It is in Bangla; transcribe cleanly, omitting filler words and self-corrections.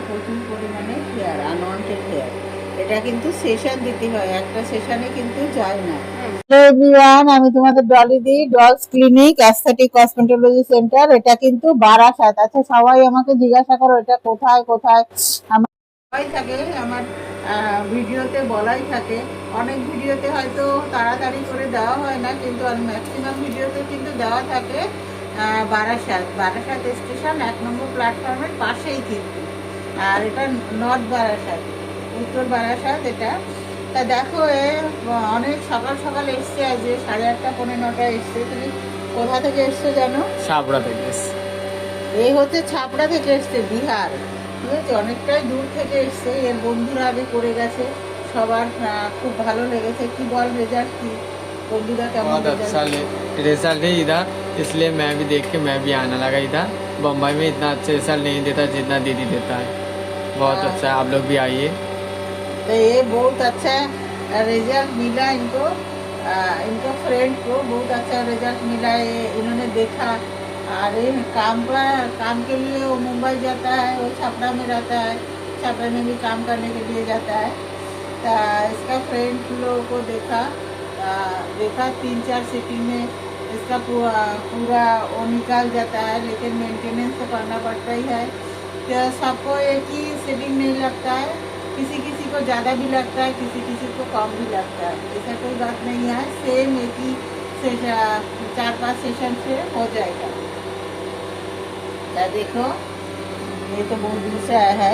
প্রচুর পরিমাণে হেয়ার, আনওয়ান্টেড হেয়ার। এটা কিন্তু সেশন দিতে হয়, একটা সেশনে কিন্তু যায় না। হ্যালো এভরিওয়ান, আমি তোমাদের ডলি দি, Doll's clinic aesthetic cosmetology centre. এটা কিন্তু বারাসাত। আচ্ছা, সবাই আমাকে জিজ্ঞাসা করো এটা কোথায় কোথায়। আমার সবাই থাকে, আমার ভিডিওতে বলাই থাকে। অনেক ভিডিওতে হয়তো তাড়াতাড়ি করে দেওয়া হয় না, কিন্তু ম্যাক্সিমাম ভিডিওতে কিন্তু দেওয়া থাকে বারাসাত। বারাসাত স্টেশন 1 নম্বর প্ল্যাটফর্মের পাশেই কিন্তু। আর এটা নর্থ বারাসাত, উত্তর বারাসাত এটা। তা দেখো, অনেক সকাল সকাল এসছে, আজ 8:30 পৌনে 9টায় এসছে। তুমি কোথা থেকে এসছো জানো? ছাপড়া থেকে এসছে। এই হচ্ছে ছাপড়া থেকে এসছে, বিহার। ঠিক আছে, অনেকটাই দূর থেকে এসছে। এর বন্ধুরা আগে করে গেছে, সবার খুব ভালো লেগেছে। কি বল, রেজাল্ট কি? বন্ধুরা কেমন? बहुत अच्छा रिजल्ट है इधर, इसलिए मैं भी देख के मैं भी आने लगा इधर। बम्बई में इतना अच्छा रिजल्ट नहीं देता जितना दीदी देता है। बहुत अच्छा है, आप लोग भी आइए। तो ये बहुत अच्छा रिजल्ट मिला इनको, इनको फ्रेंड को बहुत अच्छा रिजल्ट मिला। ये इन्होंने देखा। अरे काम के लिए वो मुंबई जाता है, वो छपरा में रहता है, छपरा में भी काम करने के लिए जाता है। तो इसका फ्रेंड लोगों को देखा, 3-4 सिटिंग में इसका पूरा वो निकाल जाता है। लेकिन मेंटेनेंस तो करना पड़ता ही है। तो सबको एक ही सिटिंग नहीं लगता है, किसी किसी को ज़्यादा भी लगता है, किसी किसी को कम भी लगता है। ऐसा कोई बात नहीं है, सेम एक ही 4-5 सेशन से हो जाएगा। देखो, ये तो बहुत दूर से आया है।